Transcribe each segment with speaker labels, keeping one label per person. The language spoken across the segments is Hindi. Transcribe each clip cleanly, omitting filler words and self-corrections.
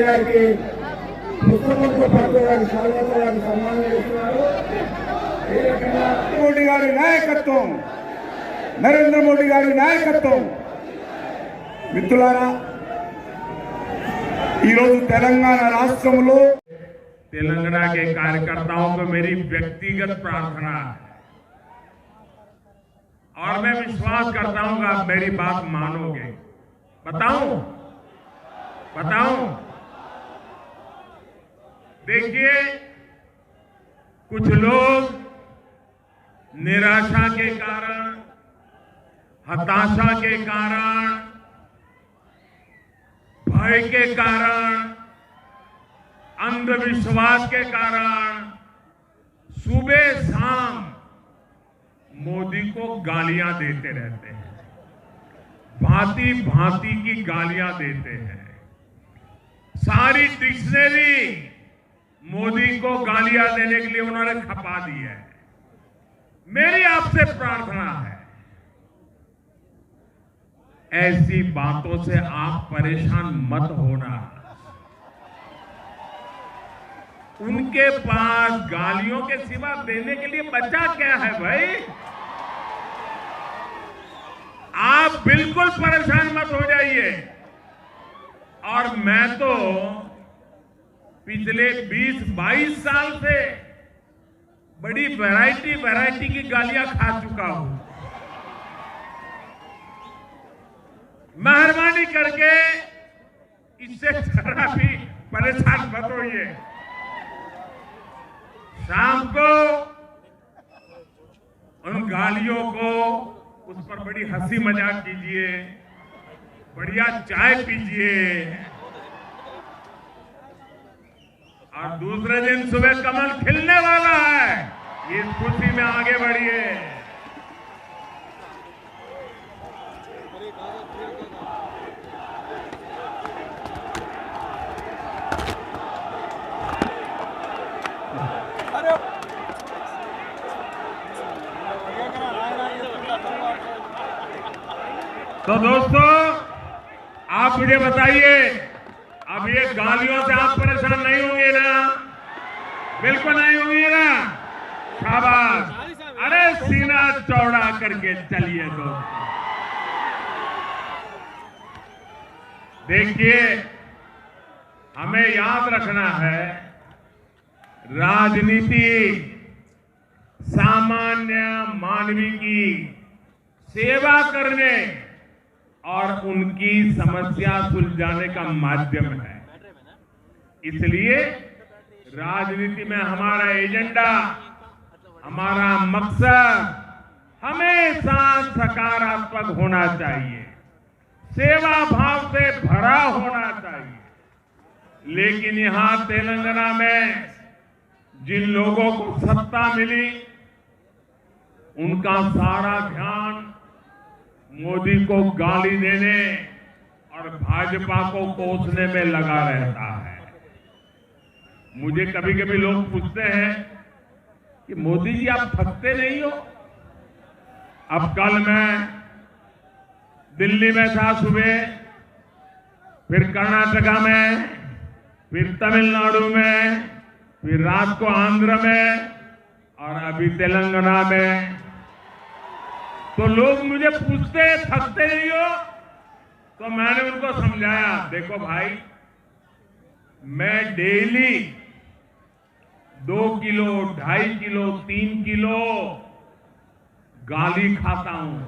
Speaker 1: గారికి పుస్తకంతో పట్టు గారి శాల్వతో గారి సన్మానం చేస్తున్నారు. ఈ రకంగా
Speaker 2: మోడీ గారి నాయకత్వం, నరేంద్ర మోడీ గారి నాయకత్వం. మిత్రులారా, ఈరోజు తెలంగాణ రాష్ట్రంలో
Speaker 3: तेलंगाना के कार्यकर्ताओं को मेरी व्यक्तिगत प्रार्थना है और मैं विश्वास करता हूं कि आप मेरी बात मानोगे। बताऊं देखिए, कुछ लोग निराशा के कारण, हताशा के कारण, भय के कारण, अंधविश्वास के कारण सुबह शाम मोदी को गालियां देते रहते हैं, भांति भांति की गालियां देते हैं। सारी डिक्शनरी मोदी को गालियां देने के लिए उन्होंने खपा दी है। मेरी आपसे प्रार्थना है, ऐसी बातों से आप परेशान मत होना। उनके पास गालियों के सिवा देने के लिए बचा क्या है भाई? आप बिल्कुल परेशान मत हो जाइए। और मैं तो पिछले 20-22 साल से बड़ी वैरायटी की गालियां खा चुका हूं। मेहरबानी करके इससे जरा भी परेशान मत होइए। शाम को उन गालियों को, उस पर बड़ी हंसी मजाक कीजिए, बढ़िया चाय पीजिए और दूसरे दिन सुबह कमल खिलने वाला है, इस खुशी में आगे बढ़िए। तो दोस्तों, आप मुझे बताइए, अब ये गालियों से आप परेशान नहीं होंगे ना? बिल्कुल नहीं होंगे ना? शाबाश। अरे सीना चौड़ा करके चलिए दोस्तों। देखिए, हमें याद रखना है, राजनीति सामान्य मानवी की सेवा करने और उनकी समस्या सुलझाने का माध्यम है। इसलिए राजनीति में हमारा एजेंडा, हमारा मकसद हमेशा सकारात्मक होना चाहिए, सेवा भाव से भरा होना चाहिए। लेकिन यहां तेलंगाना में जिन लोगों को सत्ता मिली, उनका सारा ध्यान मोदी को गाली देने और भाजपा को कोसने में लगा रहता है। मुझे कभी कभी लोग पूछते हैं कि मोदी जी आप थकते नहीं हो? अब कल मैं दिल्ली में था सुबह, फिर कर्नाटका में, फिर तमिलनाडु में, फिर रात को आंध्र में और अभी तेलंगाना में। तो लोग मुझे पूछते हैं थकते नहीं हो? तो मैंने उनको समझाया, देखो भाई, मैं डेली 2 किलो, 2.5 किलो, 3 किलो गाली खाता हूं।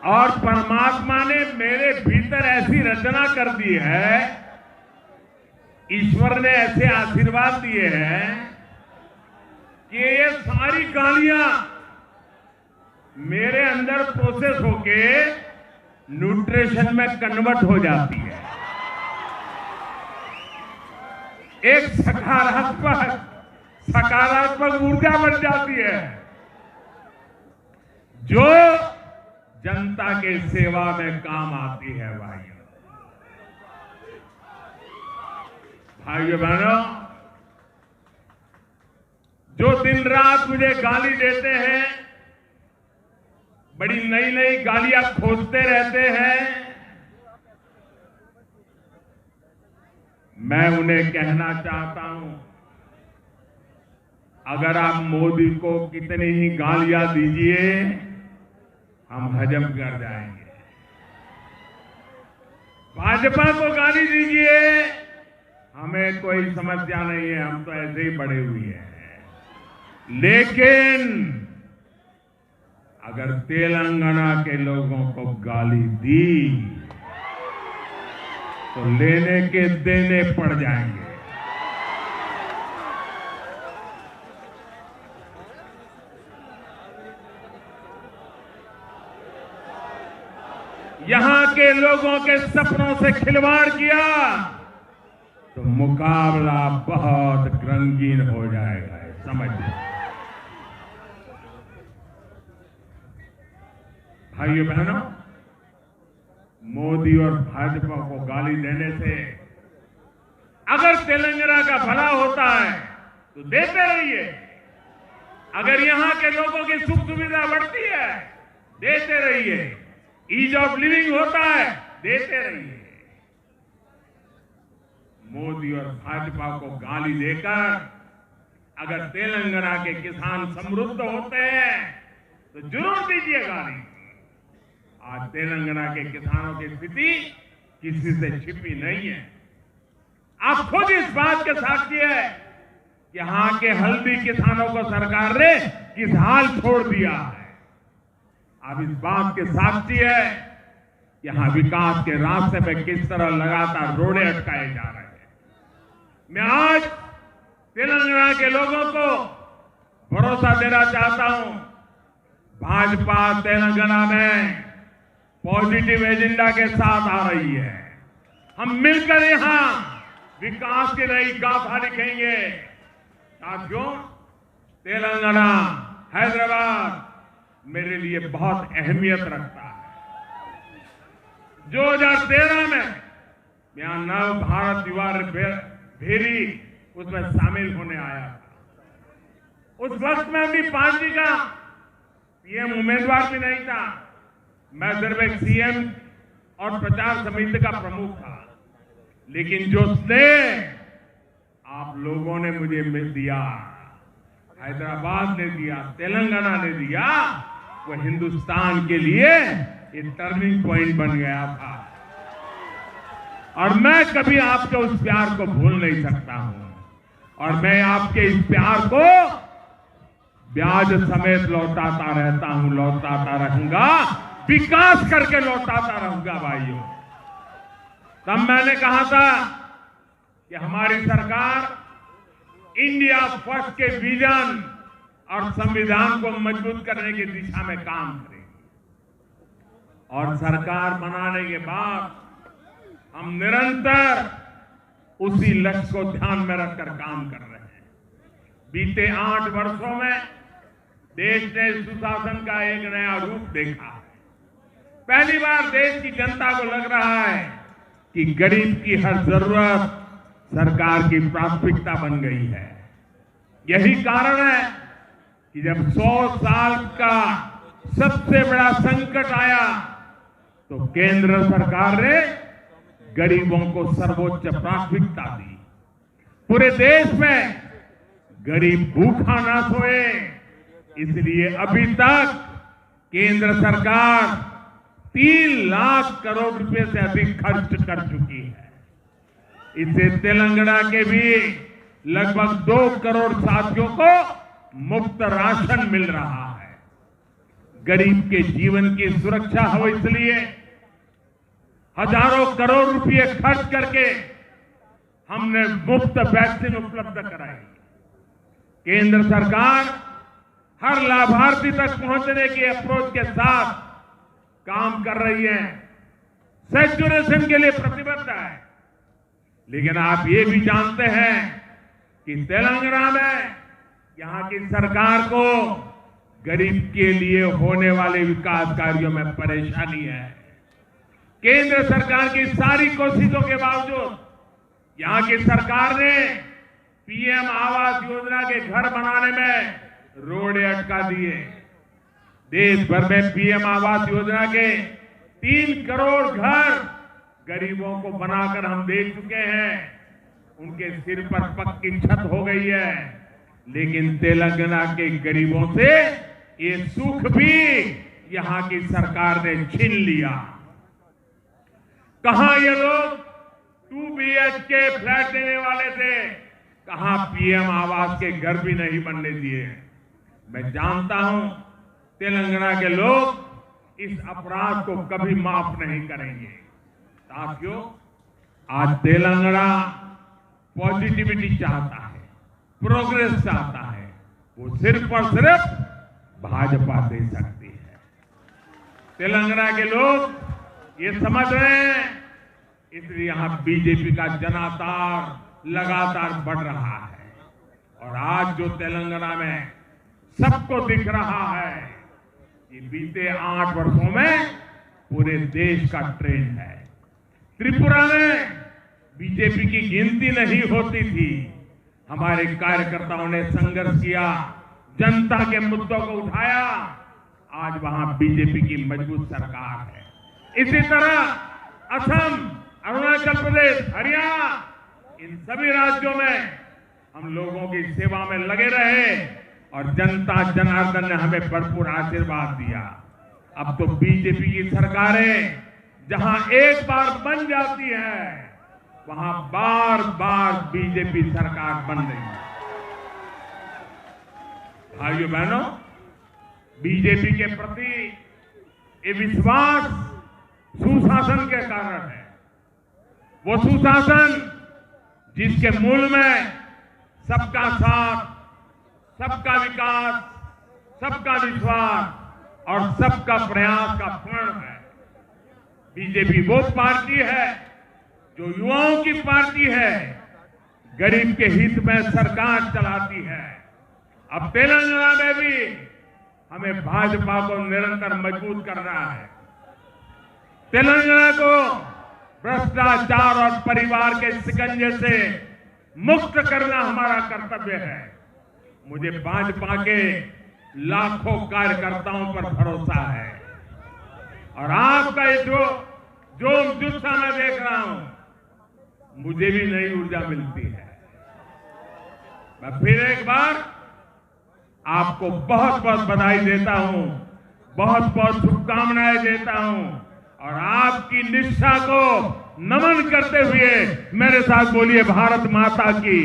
Speaker 3: और परमात्मा ने मेरे भीतर ऐसी रचना कर दी है, ईश्वर ने ऐसे आशीर्वाद दिए हैं कि ये सारी गालियां मेरे अंदर प्रोसेस होके न्यूट्रिशन में कन्वर्ट हो जाती है। एक सकारात्मक ऊर्जा बन जाती है, जो जनता के सेवा में काम आती है भाइयों। भाइयों बहनों, जो दिन रात मुझे गाली देते हैं, बड़ी नई नई गालियां खोजते रहते हैं, मैं उन्हें कहना चाहता हूं, अगर आप मोदी को कितनी ही गालियां दीजिए, हम हजम कर जाएंगे। भाजपा को गाली दीजिए, हमें कोई समस्या नहीं है, हम तो ऐसे ही बड़े हुए हैं। लेकिन अगर तेलंगाना के लोगों को गाली दी तो लेने के देने पड़ जाएंगे। यहां के लोगों के सपनों से खिलवाड़ किया तो मुकाबला बहुत रंगीन हो जाएगा, समझ लीजिए। भाइयों बहनों, मोदी और भाजपा को गाली देने से अगर तेलंगाना का भला होता है तो देते रहिए, अगर यहां के लोगों की सुख सुविधा बढ़ती है देते रहिए, ईज ऑफ लिविंग होता है देते रहिए। मोदी और भाजपा को गाली देकर अगर तेलंगाना के किसान समृद्ध होते हैं तो जरूर दीजिए गाली। आज तेलंगाना के किसानों की स्थिति किसी से छिपी नहीं है। आप खुद इस बात के साक्षी है कि यहां के हल्दी किसानों को सरकार ने किस हाल छोड़ दिया है। आप इस बात के साक्षी है कि यहां विकास के रास्ते में किस तरह लगातार रोड़े अटकाए जा रहे हैं। मैं आज तेलंगाना के लोगों को भरोसा देना चाहता हूं, भाजपा तेलंगाना में पॉजिटिव एजेंडा के साथ आ रही है। हम मिलकर यहां विकास की नई गाथा लिखेंगे। साथियों, तेलंगाना, हैदराबाद मेरे लिए बहुत अहमियत रखता है। 2013 में यहां नव भारत युवा भेरी उसमें शामिल होने आया था। उस वक्त में अपनी पार्टी का पीएम उम्मीदवार भी नहीं था, मैं सिर्फ एक सीएम और प्रचार समिति का प्रमुख था। लेकिन जो स्नेह आप लोगों ने मुझे दिया, हैदराबाद ने दिया, तेलंगाना ने दिया, वो हिंदुस्तान के लिए एक टर्निंग पॉइंट बन गया था। और मैं कभी आपके उस प्यार को भूल नहीं सकता हूं, और मैं आपके इस प्यार को ब्याज समेत लौटाता रहता हूं, लौटाता रहूंगा, विकास करके लौटाता रहूंगा। भाइयों, तब मैंने कहा था कि हमारी सरकार इंडिया फर्स्ट के विजन और संविधान को मजबूत करने की दिशा में काम करेगी। और सरकार बनाने के बाद हम निरंतर उसी लक्ष्य को ध्यान में रखकर काम कर रहे हैं। बीते 8 वर्षों में देश ने सुशासन का एक नया रूप देखा है। पहली बार देश की जनता को लग रहा है कि गरीब की हर जरूरत सरकार की प्राथमिकता बन गई है। यही कारण है कि जब 100 साल का सबसे बड़ा संकट आया तो केंद्र सरकार ने गरीबों को सर्वोच्च प्राथमिकता दी। पूरे देश में गरीब भूखा ना सोए, इसलिए अभी तक केंद्र सरकार 3 लाख करोड़ रुपए से अधिक खर्च कर चुकी है। इससे तेलंगाना के भी लगभग 2 करोड़ साथियों को मुफ्त राशन मिल रहा है। गरीब के जीवन की सुरक्षा हो, इसलिए हजारों करोड़ रुपए खर्च करके हमने मुफ्त वैक्सीन उपलब्ध कराई। केंद्र सरकार हर लाभार्थी तक पहुंचने की अप्रोच के साथ काम कर रही है, सैचुरेशन के लिए प्रतिबद्ध है। लेकिन आप ये भी जानते हैं कि तेलंगाना में यहां की सरकार को गरीब के लिए होने वाले विकास कार्यों में परेशानी है। केंद्र सरकार की सारी कोशिशों के बावजूद यहां की सरकार ने पीएम आवास योजना के घर बनाने में रोड़े अटका दिए। देश भर में पीएम आवास योजना के 3 करोड़ घर गरीबों को बनाकर हम दे चुके हैं। उनके सिर पर पक्की छत हो गई है, लेकिन तेलंगाना के गरीबों से ये सुख भी यहां की सरकार ने छीन लिया। कहां ये लोग 2 BHK फ्लैट देने वाले थे, कहां पीएम आवास के घर भी नहीं बनने दिए। मैं जानता हूं तेलंगाना के लोग इस अपराध को कभी माफ नहीं करेंगे। साथियों, आज तेलंगाना पॉजिटिविटी चाहता है, प्रोग्रेस चाहता है, वो सिर्फ और सिर्फ भाजपा दे सकती है। तेलंगाना के लोग ये समझ रहे हैं, इसलिए यहां बीजेपी का जनाधार लगातार बढ़ रहा है। और आज जो तेलंगाना में सबको दिख रहा है, ये बीते 8 वर्षों में पूरे देश का ट्रेंड है। त्रिपुरा में बीजेपी की गिनती नहीं होती थी। हमारे कार्यकर्ताओं ने संघर्ष किया, जनता के मुद्दों को उठाया, आज वहां बीजेपी की मजबूत सरकार है। इसी तरह असम, अरुणाचल प्रदेश, हरियाणा, इन सभी राज्यों में हम लोगों की सेवा में लगे रहे और जनता जनार्दन ने हमें भरपूर आशीर्वाद दिया। अब तो बीजेपी की सरकारें जहां एक बार बन जाती है, वहां बार बार बीजेपी सरकार बन रही है। भाइयों बहनों, बीजेपी के प्रति ये विश्वास सुशासन के कारण है। वो सुशासन जिसके मूल में सबका साथ, सबका विकास, सबका विश्वास और सबका प्रयास का फल है। बीजेपी वो पार्टी है जो युवाओं की पार्टी है, गरीब के हित में सरकार चलाती है। अब तेलंगाना में भी हमें भाजपा को निरंतर मजबूत करना है। तेलंगाना को भ्रष्टाचार और परिवार के शिकंजे से मुक्त करना हमारा कर्तव्य है। मुझे भाजपा के लाखों कार्यकर्ताओं पर भरोसा है और आपका ये जो जुस्सा मैं देख रहा हूं, मुझे भी नई ऊर्जा मिलती है। मैं फिर एक बार आपको बहुत बहुत बधाई देता हूं, बहुत बहुत शुभकामनाएं देता हूं और आपकी निष्ठा को नमन करते हुए मेरे साथ बोलिए, भारत माता की,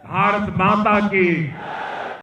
Speaker 3: भारत माता की।